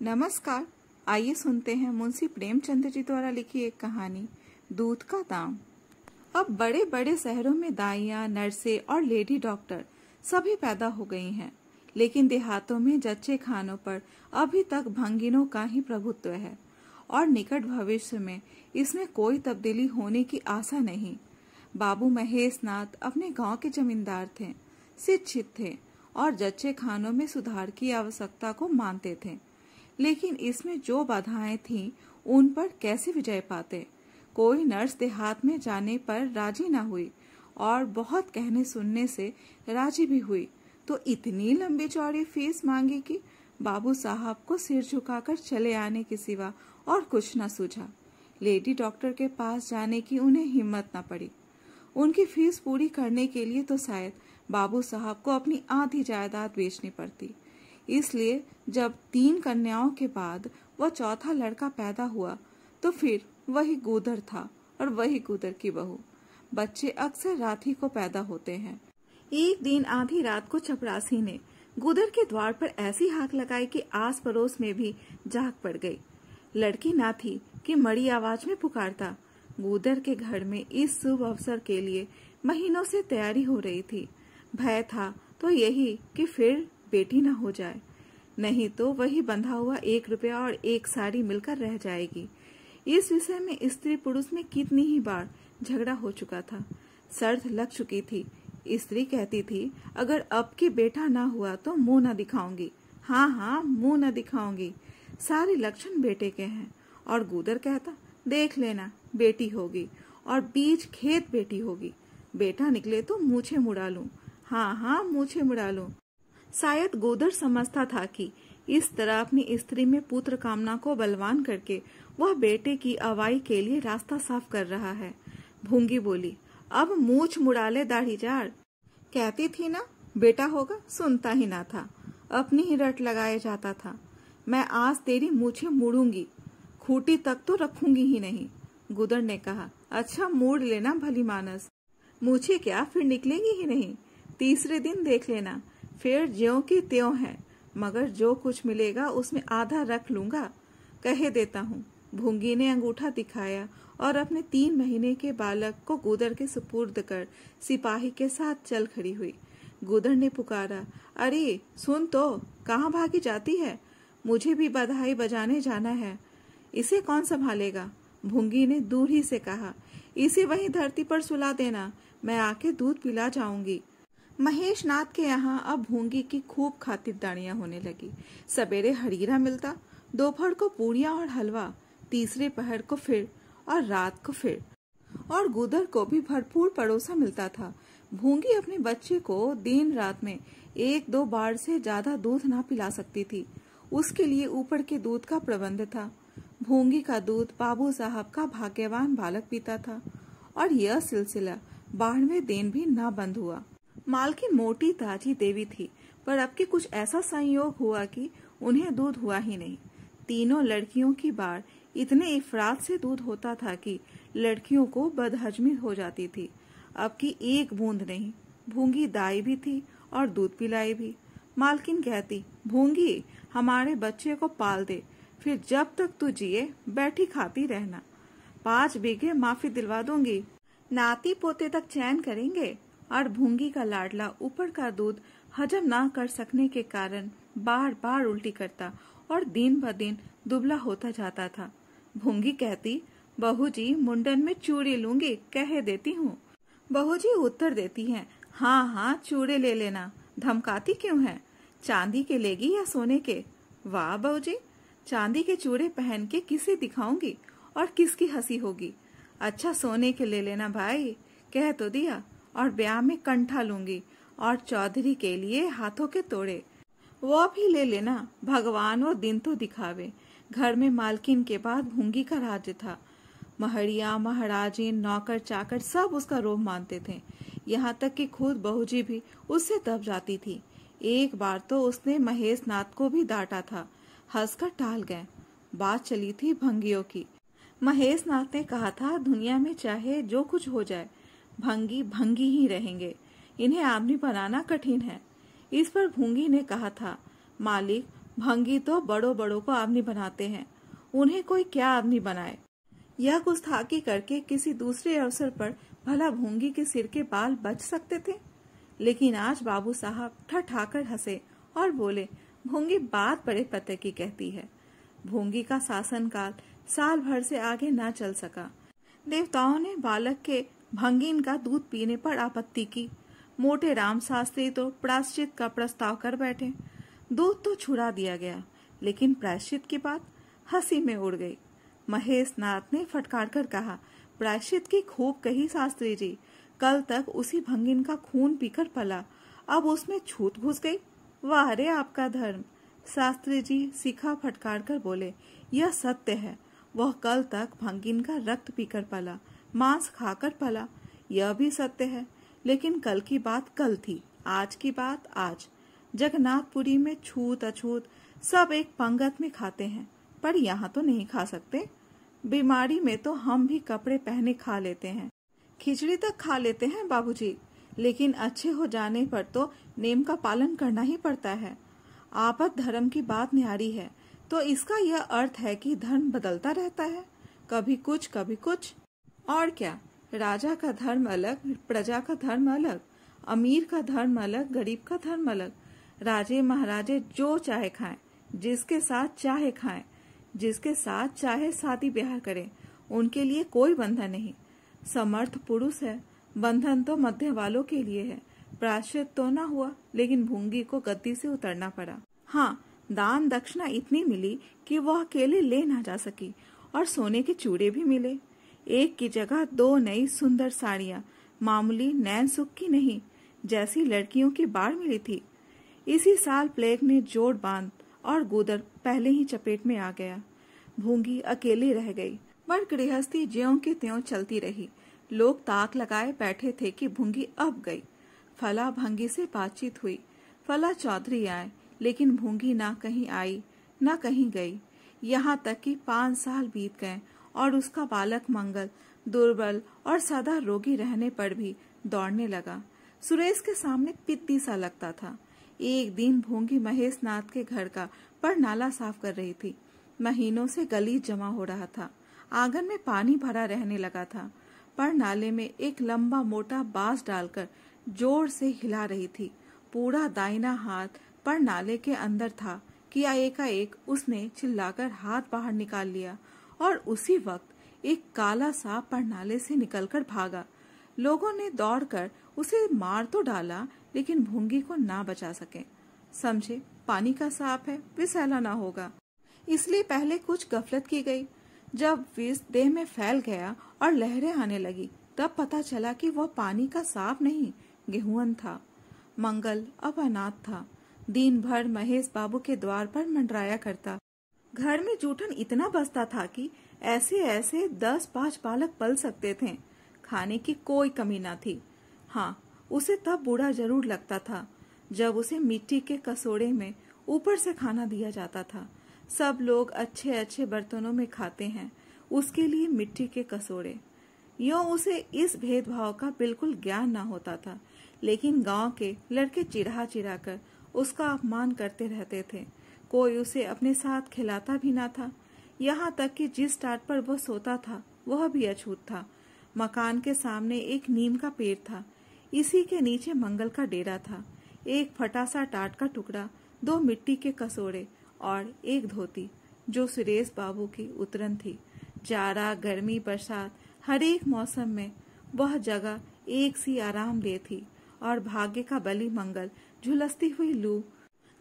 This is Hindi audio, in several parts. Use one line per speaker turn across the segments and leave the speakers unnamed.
नमस्कार। आइए सुनते हैं मुंशी प्रेमचंद जी द्वारा लिखी एक कहानी, दूध का दाम। अब बड़े बड़े शहरों में दाइयाँ, नर्सें और लेडी डॉक्टर सभी पैदा हो गई हैं, लेकिन देहातों में जच्चे खानों पर अभी तक भंगिनों का ही प्रभुत्व है और निकट भविष्य में इसमें कोई तब्दीली होने की आशा नहीं। बाबू महेश नाथ अपने गांव के जमींदार थे, शिक्षित थे और जच्चे खानों में सुधार की आवश्यकता को मानते थे, लेकिन इसमें जो बाधाएं थीं उन पर कैसे विजय पाते। कोई नर्स देहात में जाने पर राजी न हुई और बहुत कहने सुनने से राजी भी हुई तो इतनी लंबी चौड़ी फीस मांगी कि बाबू साहब को सिर झुकाकर चले आने के सिवा और कुछ न सूझा। लेडी डॉक्टर के पास जाने की उन्हें हिम्मत न पड़ी। उनकी फीस पूरी करने के लिए तो शायद बाबू साहब को अपनी आधी जायदाद बेचनी पड़ती। इसलिए जब 3 कन्याओं के बाद वह चौथा लड़का पैदा हुआ तो फिर वही गूदर था और वही गूदर की बहू। बच्चे अक्सर रात ही को पैदा होते हैं। एक दिन आधी रात को चपरासी ने गूदर के द्वार पर ऐसी हाक लगाई कि आस पड़ोस में भी जाग पड़ गई। लड़की ना थी कि मड़ी आवाज में पुकारता। गूदर के घर में इस शुभ अवसर के लिए महीनों से तैयारी हो रही थी। भय था तो यही कि फिर बेटी न हो जाए, नहीं तो वही बंधा हुआ 1 रुपया और 1 साड़ी मिलकर रह जाएगी। इस विषय में स्त्री पुरुष में कितनी ही बार झगड़ा हो चुका था। शर्त लग चुकी थी। स्त्री कहती थी, अगर अब की बेटा ना हुआ तो मुंह न दिखाऊंगी। हाँ, मुंह न दिखाऊंगी, सारे लक्षण बेटे के हैं। और गूदर कहता, देख लेना बेटी होगी और बीज खेत बेटी होगी। बेटा निकले तो मूछे मुड़ा लूं। हाँ, मूछे मुड़ा लूं। शायद गूदर समझता था कि इस तरह अपनी स्त्री में पुत्र कामना को बलवान करके वह बेटे की अवाई के लिए रास्ता साफ कर रहा है। भूंगी बोली, अब मूछ मुड़ा ले दाढ़ी झाड़। कहती थी ना बेटा होगा, सुनता ही ना था, अपनी ही रट लगाए जाता था। मैं आज तेरी मूछें मुड़ूंगी, खूंटी तक तो रखूंगी ही नहीं। गूदर ने कहा, अच्छा मूड़ लेना भली मानस, मूछें क्या फिर निकलेंगी ही नहीं। तीसरे दिन देख लेना, फिर ज्यों की त्यों है, मगर जो कुछ मिलेगा उसमें आधा रख लूंगा, कहे देता हूँ। भूंगी ने अंगूठा दिखाया और अपने 3 महीने के बालक को गूदर के सुपुर्द कर सिपाही के साथ चल खड़ी हुई। गूदर ने पुकारा, अरे सुन तो, कहाँ भागी जाती है? मुझे भी बधाई बजाने जाना है। इसे कौन संभालेगा? भूंगी ने दूर ही से कहा, इसे वहीं धरती पर सुला देना, मैं आके दूध पिला जाऊंगी। महेश नाथ के यहाँ अब भूंगी की खूब खातिरदारियां होने लगी। सवेरे हरीरा मिलता, दोपहर को पूड़ियां और हलवा, तीसरे पहर को फिर और रात को फिर। और गूदर को भी भरपूर परोसा मिलता था। भूंगी अपने बच्चे को दिन रात में 1-2 बार से ज्यादा दूध ना पिला सकती थी। उसके लिए ऊपर के दूध का प्रबंध था। भूंगी का दूध बाबू साहब का भाग्यवान बालक पीता था और यह सिलसिला 12वें दिन भी ना बंद हुआ। मालकिन मोटी ताजी देवी थी, पर अब के कुछ ऐसा संयोग हुआ कि उन्हें दूध हुआ ही नहीं। तीनों लड़कियों की बार इतने इफरात से दूध होता था कि लड़कियों को बदहजमी हो जाती थी। अब की 1 बूंद नहीं। भूंगी दाई भी थी और दूध पिलाई भी। मालकिन कहती, भूंगी हमारे बच्चे को पाल दे, फिर जब तक तू जिए बैठी खाती रहना। 5 बीघे माफी दिलवा दूंगी, नाती पोते तक चैन करेंगे। और भूंगी का लाडला ऊपर का दूध हजम ना कर सकने के कारण बार बार उल्टी करता और दिन ब दिन दुबला होता जाता था। भूंगी कहती, बहू जी मुंडन में चूड़ी लूंगी, कह देती हूँ। बहू जी उत्तर देती हैं, हाँ चूड़े ले लेना, धमकाती क्यों है? चांदी के लेगी या सोने के? वाह बहू जी, चांदी के चूड़े पहन के किसे दिखाऊंगी और किसकी हंसी होगी? अच्छा सोने के ले लेना भाई, कह तो दिया। और ब्याह में कंठा लूंगी और चौधरी के लिए हाथों के तोड़े, वो भी ले लेना, भगवान वो दिन तो दिखावे। घर में मालकिन के बाद भूंगी का राज्य था। महड़िया, महाराजिन, नौकर चाकर सब उसका रोब मानते थे। यहाँ तक कि खुद बहू जी भी उससे दब जाती थी। एक बार तो उसने महेश नाथ को भी डांटा था, हंसकर टाल गए। बात चली थी भंगियों की। महेश नाथ ने कहा था, दुनिया में चाहे जो कुछ हो जाए, भंगी भंगी ही रहेंगे, इन्हें आदमी बनाना कठिन है। इस पर भूंगी ने कहा था, मालिक भंगी तो बड़ों बड़ों को आदमी बनाते हैं, उन्हें कोई क्या आदमी बनाए। यह गुस्ताखी करके किसी दूसरे अवसर पर भला भूंगी के सिर के बाल बच सकते थे, लेकिन आज बाबू साहब ठठाकर हंसे और बोले, भूंगी बात बड़े पते की कहती है। भूंगी का शासनकाल साल भर से आगे न चल सका। देवताओं ने बालक के भंगीन का दूध पीने पर आपत्ति की। मोटे राम शास्त्री तो प्रायश्चित का प्रस्ताव कर बैठे। दूध तो छुड़ा दिया गया, लेकिन प्रायश्चित की बात हंसी में उड़ गई। महेश नाथ ने फटकार कर कहा, प्रायश्चित की खूब कही शास्त्री जी, कल तक उसी भंगिन का खून पीकर पला, अब उसमें छूत घुस गई। वाह रे आपका धर्म। शास्त्री जी शिखा फटकार कर बोले, यह सत्य है, वह कल तक भंगिन का रक्त पीकर पला, मांस खाकर पला। यह भी सत्य है, लेकिन कल की बात कल थी, आज की बात आज। जगन्नाथपुरी में छूत अछूत सब एक पंगत में खाते हैं, पर यहाँ तो नहीं खा सकते। बीमारी में तो हम भी कपड़े पहने खा लेते हैं, खिचड़ी तक खा लेते हैं बाबूजी, लेकिन अच्छे हो जाने पर तो नेम का पालन करना ही पड़ता है। आपत धर्म की बात न्यारी है, तो इसका यह अर्थ है कि धर्म बदलता रहता है, कभी कुछ कभी कुछ। और क्या, राजा का धर्म अलग, प्रजा का धर्म अलग, अमीर का धर्म अलग, गरीब का धर्म अलग। राजे महाराजे जो चाहे खाएं, जिसके साथ चाहे खाएं, जिसके साथ चाहे शादी ब्याह करें, उनके लिए कोई बंधन नहीं। समर्थ पुरुष है, बंधन तो मध्य वालों के लिए है। प्रायश्चित तो न हुआ, लेकिन भूंगी को गद्दी से उतरना पड़ा। हाँ, दान दक्षिणा इतनी मिली कि वह अकेले ले ना जा सकी, और सोने के चूड़े भी मिले। एक की जगह 2 नई सुंदर साड़ियाँ, मामूली नैन सुख की नहीं, जैसी लड़कियों की बाढ़ मिली थी। इसी साल प्लेग ने जोड़ बांध और गुदर पहले ही चपेट में आ गया। भूंगी अकेली रह गई, पर गृहस्थी ज्यों की त्यों चलती रही। लोग ताक लगाए बैठे थे कि भूंगी अब गई। फला भंगी से बातचीत हुई। फला चौधरी आए, लेकिन भूंगी ना कहीं आई ना कहीं गई। यहाँ तक कि 5 साल बीत गए और उसका बालक मंगल दुर्बल और सदा रोगी रहने पर भी दौड़ने लगा। सुरेश के सामने पिद्दी सा लगता था। एक दिन भूंगी महेश नाथ के घर का पर नाला साफ कर रही थी। महीनों से गलीच जमा हो रहा था। आंगन में पानी भरा रहने लगा था, पर नाले में एक लंबा मोटा बांस डालकर जोर से हिला रही थी। पूरा दाहिना हाथ पर नाले के अंदर था कि एकाएक उसने चिल्लाकर हाथ बाहर निकाल लिया, और उसी वक्त एक काला सांप पर नाले से निकलकर भागा। लोगों ने दौड़कर उसे मार तो डाला, लेकिन भूंगी को ना बचा सके। समझे, पानी का सांप है, विषैला ना होगा, इसलिए पहले कुछ गफलत की गई। जब विष देह में फैल गया और लहरें आने लगी, तब पता चला कि वह पानी का सांप नहीं, गेहूं था। मंगल अब अनाथ था। दिन भर महेश बाबू के द्वार पर मंडराया करता। घर में जूठन इतना बसता था कि ऐसे ऐसे 10-5 बालक पल सकते थे। खाने की कोई कमी न थी। हाँ, उसे तब बुरा जरूर लगता था जब उसे मिट्टी के कटोरे में ऊपर से खाना दिया जाता था। सब लोग अच्छे अच्छे बर्तनों में खाते हैं, उसके लिए मिट्टी के कटोरे। यूं उसे इस भेदभाव का बिल्कुल ज्ञान न होता था, लेकिन गांव के लड़के चिढ़ा चिढ़ा कर उसका अपमान करते रहते थे। कोई उसे अपने साथ खिलाता भी न था। यहाँ तक कि जिस टाट पर वह सोता था वह भी अछूत था। मकान के सामने एक नीम का पेड़ था, इसी के नीचे मंगल का डेरा था। एक फटा सा टाट का टुकड़ा, 2 मिट्टी के कटोरे और एक धोती, जो सुरेश बाबू की उतरन थी। जाड़ा, गर्मी, बरसात, हर एक मौसम में वह जगह एक सी आरामदेह थी। और भाग्य का बलि मंगल झुलसती हुई लू,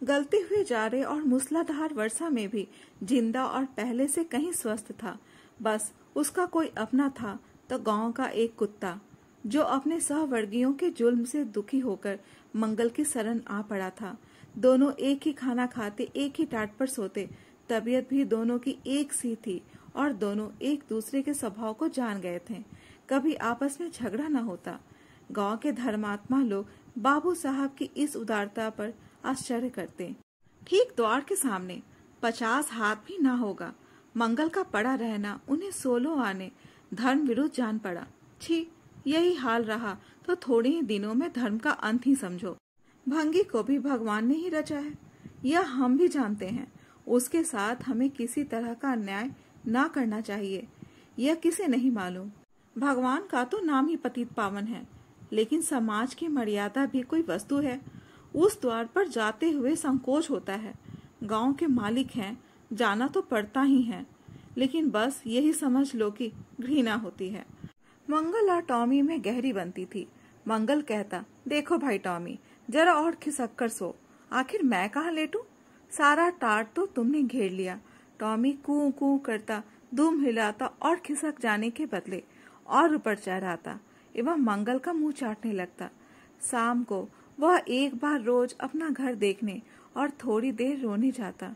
गलते हुए जाड़े और मूसलाधार वर्षा में भी जिंदा और पहले से कहीं स्वस्थ था। बस उसका कोई अपना था तो गांव का एक कुत्ता, जो अपने सहवर्गीयों के जुल्म से दुखी होकर मंगल की शरण आ पड़ा था। दोनों एक ही खाना खाते, एक ही टाट पर सोते। तबीयत भी दोनों की एक सी थी और दोनों एक दूसरे के स्वभाव को जान गए थे। कभी आपस में झगड़ा न होता। गांव के धर्मात्मा लोग बाबू साहब की इस उदारता पर आश्चर्य करते। ठीक द्वार के सामने 50 हाथ भी ना होगा। मंगल का पड़ा रहना उन्हें 16 आने धर्म विरुद्ध जान पड़ा। छी, यही हाल रहा तो थोड़े ही दिनों में धर्म का अंत ही समझो। भंगी को भी भगवान ने ही रचा है, यह हम भी जानते हैं। उसके साथ हमें किसी तरह का अन्याय ना करना चाहिए। यह किसे नहीं मालूम। भगवान का तो नाम ही पतित पावन है, लेकिन समाज की मर्यादा भी कोई वस्तु है। उस द्वार पर जाते हुए संकोच होता है। गांव के मालिक हैं, जाना तो पड़ता ही है, लेकिन बस यही समझ लो कि घृणा होती है। मंगल और टॉमी में गहरी बनती थी। मंगल कहता, देखो भाई टॉमी, जरा और खिसक कर सो। आखिर मैं कहाँ लेटूं? सारा टाट तो तुमने घेर लिया। टॉमी कू कू करता दुम हिलाता और खिसक जाने के बदले और ऊपर चढ़ आता एवं मंगल का मुंह चाटने लगता। शाम को वह एक बार रोज अपना घर देखने और थोड़ी देर रोने जाता।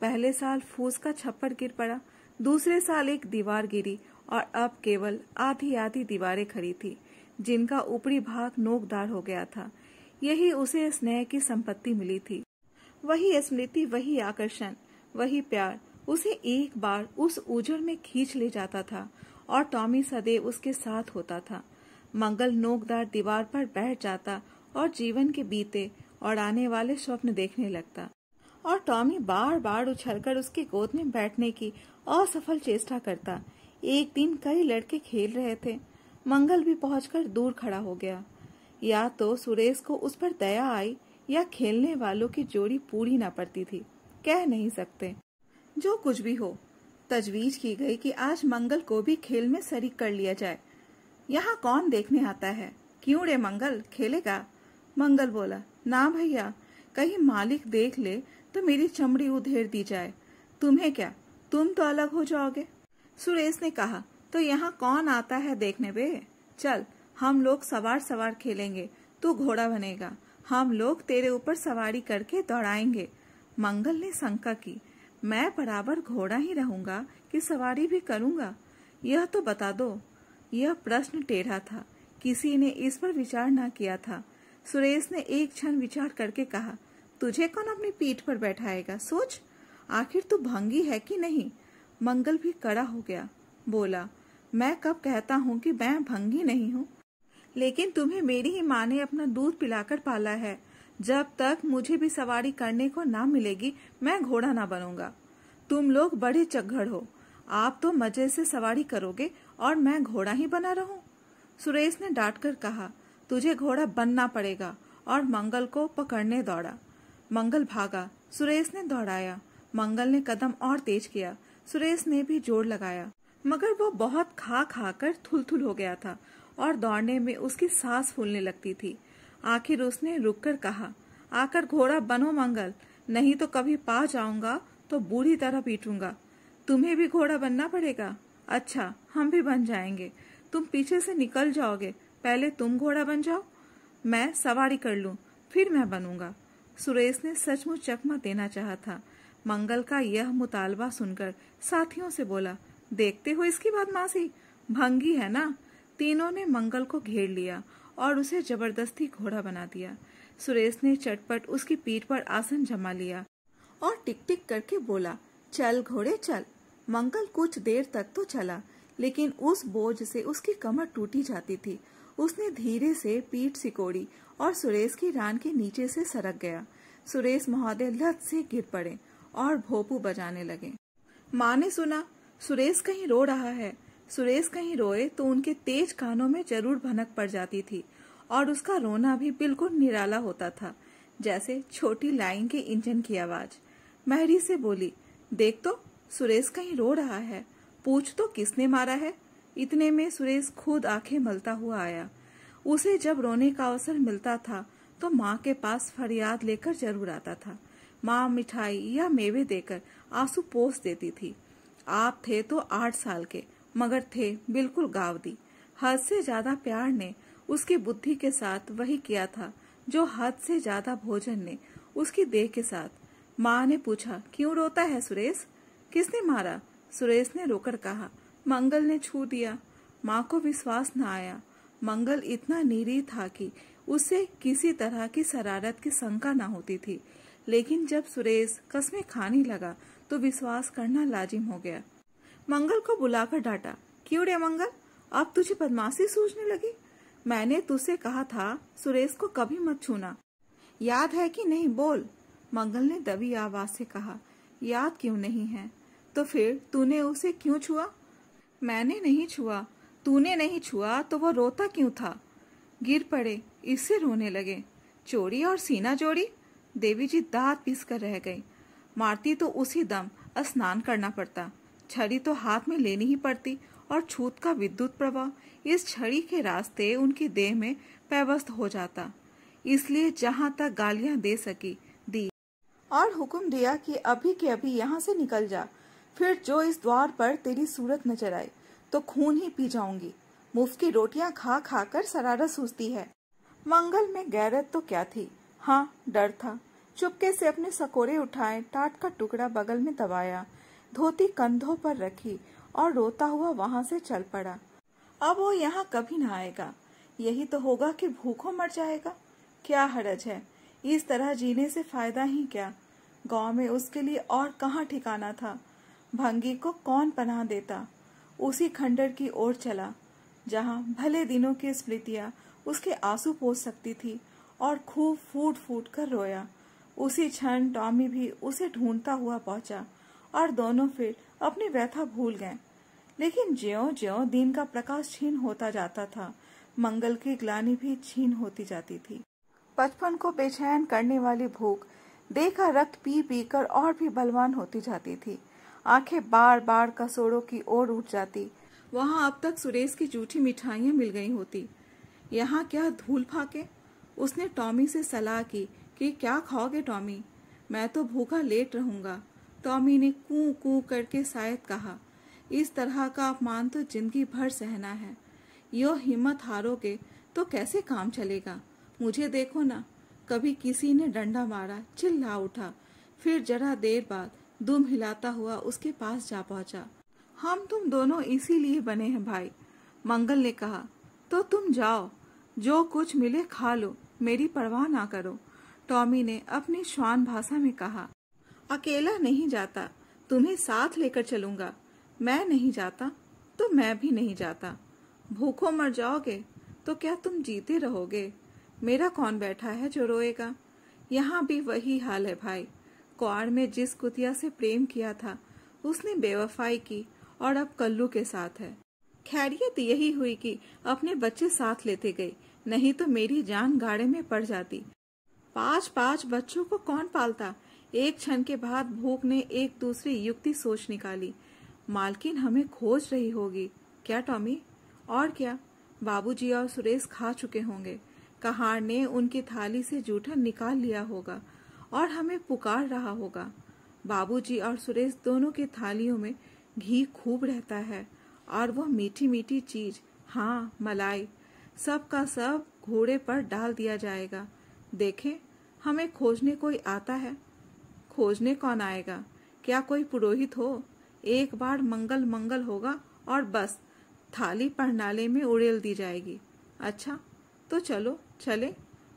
पहले साल फूस का छप्पर गिर पड़ा, दूसरे साल एक दीवार गिरी और अब केवल आधी आधी दीवारें खड़ी थी, जिनका ऊपरी भाग नोकदार हो गया था। यही उसे स्नेह की संपत्ति मिली थी। वही स्मृति, वही आकर्षण, वही प्यार उसे एक बार उस उजड़ में खींच ले जाता था और टॉमी सदैव उसके साथ होता था। मंगल नोकदार दीवार पर बैठ जाता और जीवन के बीते और आने वाले स्वप्न देखने लगता, और टॉमी बार बार उछलकर उसकी गोद में बैठने की असफल चेष्टा करता। एक दिन कई लड़के खेल रहे थे। मंगल भी पहुंचकर दूर खड़ा हो गया। या तो सुरेश को उस पर दया आई या खेलने वालों की जोड़ी पूरी न पड़ती थी, कह नहीं सकते। जो कुछ भी हो, तजवीज की गई कि आज मंगल को भी खेल में शरीक कर लिया जाए। यहाँ कौन देखने आता है? क्यों रे मंगल, खेलेगा? मंगल बोला, ना भैया, कहीं मालिक देख ले तो मेरी चमड़ी उधेड़ दी जाए। तुम्हें क्या, तुम तो अलग हो जाओगे। सुरेश ने कहा, तो यहाँ कौन आता है देखने बे? चल, हम लोग सवार सवार खेलेंगे, तू घोड़ा बनेगा, हम लोग तेरे ऊपर सवारी करके दौड़ाएंगे। मंगल ने शंका की, मैं बराबर घोड़ा ही रहूंगा कि सवारी भी करूंगा? यह तो बता दो। यह प्रश्न टेढ़ा था, किसी ने इस पर विचार न किया था। सुरेश ने एक क्षण विचार करके कहा, तुझे कौन अपनी पीठ पर बैठाएगा? सोच, आखिर तू भंगी है कि नहीं? मंगल भी कड़ा हो गया, बोला, मैं कब कहता हूँ कि मैं भंगी नहीं हूँ? लेकिन तुम्हें मेरी ही माँ ने अपना दूध पिलाकर पाला है। जब तक मुझे भी सवारी करने को ना मिलेगी, मैं घोड़ा ना बनूंगा। तुम लोग बड़े चक्घड़ हो, आप तो मजे से सवारी करोगे और मैं घोड़ा ही बना रहूं। सुरेश ने डांट कर कहा, तुझे घोड़ा बनना पड़ेगा, और मंगल को पकड़ने दौड़ा। मंगल भागा, सुरेश ने दौड़ाया। मंगल ने कदम और तेज किया, सुरेश ने भी जोर लगाया, मगर वो बहुत खा खा कर थुलथुल हो गया था और दौड़ने में उसकी सांस फूलने लगती थी। आखिर उसने रुककर कहा, आकर घोड़ा बनो मंगल, नहीं तो कभी पा जाऊंगा तो बुरी तरह पीटूंगा। तुम्हें भी घोड़ा बनना पड़ेगा? अच्छा, हम भी बन जाएंगे। तुम पीछे से निकल जाओगे, पहले तुम घोड़ा बन जाओ, मैं सवारी कर लूं, फिर मैं बनूंगा। सुरेश ने सचमुच चकमा देना चाहा था। मंगल का यह मुतालबा सुनकर साथियों से बोला, देखते हो इसकी बदमाशी, भंगी है ना? तीनों ने मंगल को घेर लिया और उसे जबरदस्ती घोड़ा बना दिया। सुरेश ने चटपट उसकी पीठ पर आसन जमा लिया और टिक टिक करके बोला, चल घोड़े चल। मंगल कुछ देर तक तो चला, लेकिन उस बोझ से उसकी कमर टूटी जाती थी। उसने धीरे से पीठ सिकोड़ी और सुरेश की रान के नीचे से सरक गया। सुरेश महोदय लत से गिर पड़े और भोपू बजाने लगे। माँ ने सुना, सुरेश कहीं रो रहा है। सुरेश कहीं रोए तो उनके तेज कानों में जरूर भनक पड़ जाती थी, और उसका रोना भी बिल्कुल निराला होता था, जैसे छोटी लाइन के इंजन की आवाज। महरी से बोली, देख तो, सुरेश कहीं रो रहा है, पूछ तो किसने मारा है। इतने में सुरेश खुद आंखें मलता हुआ आया। उसे जब रोने का अवसर मिलता था तो माँ के पास फरियाद लेकर जरूर आता था। माँ मिठाई या मेवे देकर आंसू पोंछ देती थी। आप थे तो 8 साल के, मगर थे बिल्कुल गावदी। हद से ज्यादा प्यार ने उसकी बुद्धि के साथ वही किया था जो हद से ज्यादा भोजन ने उसकी देह के साथ। माँ ने पूछा, क्यों रोता है सुरेश? किसने मारा? सुरेश ने रोकर कहा, मंगल ने छू दिया। माँ को विश्वास न आया। मंगल इतना निरीह था कि उससे किसी तरह की शरारत की शंका न होती थी, लेकिन जब सुरेश कस्में खाने लगा तो विश्वास करना लाजिम हो गया। मंगल को बुलाकर डांटा, क्यों रे मंगल, अब तुझे बदमाशी सूझने लगी? मैंने तुझसे कहा था सुरेश को कभी मत छूना, याद है कि नहीं? बोल। मंगल ने दबी आवाज से कहा, याद क्यों नहीं है? तो फिर तूने उसे क्यों छुआ? मैंने नहीं छुआ। तूने नहीं छुआ तो वो रोता क्यों था? गिर पड़े, इससे रोने लगे। चोरी और सीना जोड़ी? देवी जी दांत पीस कर रह गई। मारती तो उसी दम स्नान करना पड़ता, छड़ी तो हाथ में लेनी ही पड़ती, और छूत का विद्युत प्रवाह इस छड़ी के रास्ते उनकी देह में पैवस्त हो जाता। इसलिए जहां तक गालियां दे सकी दी, और हुक्म दिया कि अभी के अभी यहाँ से निकल जा, फिर जो इस द्वार पर तेरी सूरत नजर आए तो खून ही पी जाऊंगी। मुफ्त की रोटियां खा खा कर शरारत सूझती है। मंगल में गैरत तो क्या थी, हाँ डर था। चुपके से अपने सकोरे उठाए, टाट का टुकड़ा बगल में दबाया, धोती कंधों पर रखी और रोता हुआ वहां से चल पड़ा। अब वो यहाँ कभी न आएगा। यही तो होगा कि भूखों मर जाएगा। क्या हरज है, इस तरह जीने से फायदा ही क्या? गांव में उसके लिए और कहाँ ठिकाना था? भंगी को कौन पनाह देता? उसी खंडर की ओर चला जहाँ भले दिनों की स्मृतियां उसके आंसू पोंछ सकती थी, और खूब फूट फूट कर रोया। उसी क्षण टॉमी भी उसे ढूंढता हुआ पहुंचा, और दोनों फिर अपनी व्यथा भूल गए। लेकिन ज्यों ज्यों दिन का प्रकाश क्षीण होता जाता था, मंगल की ग्लानि भी क्षीण होती जाती थी। बचपन को बेचैन करने वाली भूख देह का रक्त पी पी कर और भी बलवान होती जाती थी। आंखें बार बार कसोड़ों की ओर उठ जाती। वहां अब तक सुरेश की जूठी मिठाइयां मिल गई होती, यहाँ क्या धूल फाके। उसने टॉमी से सलाह की कि क्या खाओगे टॉमी? मैं तो भूखा लेट रहूंगा। टॉमी ने कूं कूं करके शायद कहा। इस तरह का अपमान तो जिंदगी भर सहना है। यो हिम्मत हारोगे तो कैसे काम चलेगा? मुझे देखो ना, कभी किसी ने डंडा मारा, चिल्ला उठा, फिर जरा देर बाद दुम हिलाता हुआ उसके पास जा पहुंचा। हम तुम दोनों इसीलिए बने हैं भाई, मंगल ने कहा। तो तुम जाओ, जो कुछ मिले खा लो, मेरी परवाह ना करो, टॉमी ने अपनी श्वान भाषा में कहा। अकेला नहीं जाता, तुम्हें साथ लेकर चलूंगा। मैं नहीं जाता तो मैं भी नहीं जाता। भूखों मर जाओगे तो क्या तुम जीते रहोगे? मेरा कौन बैठा है जो रोएगा? यहाँ भी वही हाल है भाई। क्वाड़ में जिस कुतिया से प्रेम किया था उसने बेवफाई की, और अब कल्लू के साथ है। खैरियत यही हुई कि अपने बच्चे साथ लेते गए, नहीं तो मेरी जान गाड़े में पड़ जाती। 5-5 बच्चों को कौन पालता? एक क्षण के बाद भूख ने एक दूसरी युक्ति सोच निकाली। मालकिन हमें खोज रही होगी क्या टॉमी? और क्या, बाबूजी और सुरेश खा चुके होंगे। कहार ने उनकी थाली से जूठन निकाल लिया होगा और हमें पुकार रहा होगा। बाबूजी और सुरेश दोनों की थालियों में घी खूब रहता है, और वह मीठी मीठी चीज, हाँ मलाई, सब का सब घोड़े पर डाल दिया जाएगा। देखें, हमें खोजने कोई आता है? खोजने कौन आएगा? क्या कोई पुरोहित हो? एक बार मंगल मंगल होगा और बस थाली पर नाले में उड़ेल दी जाएगी। अच्छा तो चलो चले,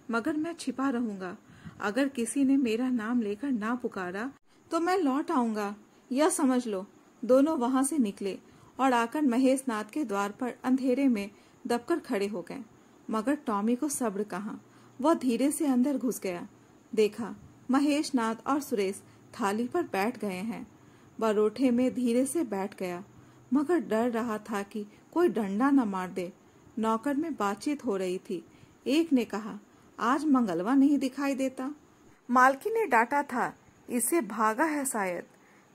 मगर मैं छिपा रहूंगा। अगर किसी ने मेरा नाम लेकर ना पुकारा तो मैं लौट आऊंगा, यह समझ लो। दोनों वहां से निकले और आकर महेश नाथ के द्वार पर अंधेरे में दबकर खड़े हो गए। मगर टॉमी को सब्र कहाँ, वह धीरे से अंदर घुस गया। देखा, महेश नाथ और सुरेश थाली पर बैठ गए हैं। बरोठे में धीरे से बैठ गया, मगर डर रहा था कि कोई डंडा न मार दे। नौकर में बातचीत हो रही थी। एक ने कहा, आज मंगलवा नहीं दिखाई देता। मालकी ने डांटा था, इससे भागा है शायद।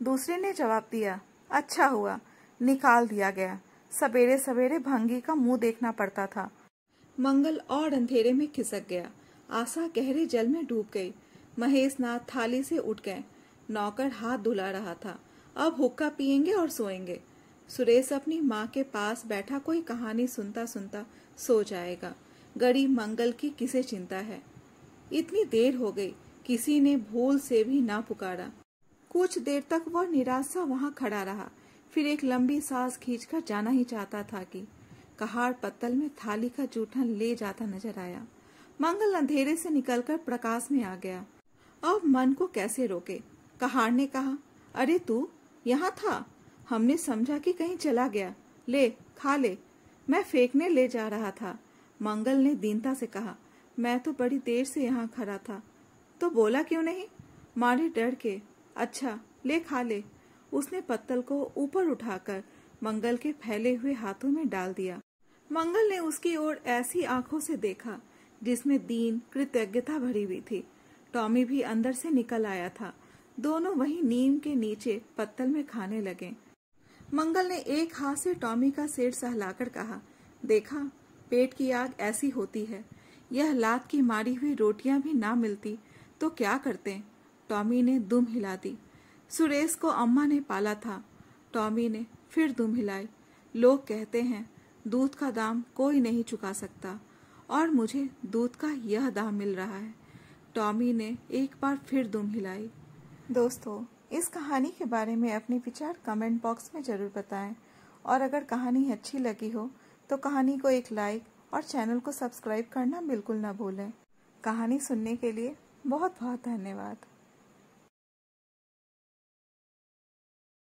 दूसरे ने जवाब दिया, अच्छा हुआ निकाल दिया गया, सवेरे सवेरे भंगी का मुंह देखना पड़ता था। मंगल और अंधेरे में खिसक गया। आशा गहरे जल में डूब गई। महेश नाथ थाली से उठ गए। नौकर हाथ धुला रहा था। अब हुक्का पिएंगे और सोएंगे। सुरेश अपनी माँ के पास बैठा कोई कहानी सुनता सुनता सो जाएगा। गड़ी मंगल की किसे चिंता है? इतनी देर हो गई, किसी ने भूल से भी ना पुकारा। कुछ देर तक वह निराश सा वहां खड़ा रहा, फिर एक लंबी सांस खींचकर जाना ही चाहता था कि कहार पत्तल में थाली का जूठन ले जाता नजर आया। मंगल अंधेरे से निकलकर प्रकाश में आ गया। अब मन को कैसे रोके? कहार ने कहा, अरे तू यहाँ था? हमने समझा कि कहीं चला गया। ले खा ले, मैं फेंकने ले जा रहा था। मंगल ने दीनता से कहा, मैं तो बड़ी देर से यहाँ खड़ा था। तो बोला क्यों नहीं? मारे डर के। अच्छा ले खा ले। उसने पत्तल को ऊपर उठाकर मंगल के फैले हुए हाथों में डाल दिया। मंगल ने उसकी ओर ऐसी आंखों से देखा जिसमें दीन कृतज्ञता भरी हुई थी। टॉमी भी अंदर से निकल आया था। दोनों वहीं नीम के नीचे पत्तल में खाने लगे। मंगल ने एक हाथ से टॉमी का सिर सहलाकर कहा, देखा, पेट की आग ऐसी होती है। यह लात की मारी हुई रोटियां भी ना मिलती तो क्या करते। टॉमी ने दुम हिला दी। सुरेश को अम्मा ने पाला था। टॉमी ने फिर दुम हिलाई। लोग कहते हैं दूध का दाम कोई नहीं चुका सकता और मुझे दूध का यह दाम मिल रहा है। टॉमी ने एक बार फिर दुम हिलाई। दोस्तों, इस कहानी के बारे में अपने विचार कमेंट बॉक्स में जरूर बताएं और अगर कहानी अच्छी लगी हो तो कहानी को एक लाइक और चैनल को सब्सक्राइब करना बिल्कुल ना भूलें। कहानी सुनने के लिए बहुत बहुत धन्यवाद।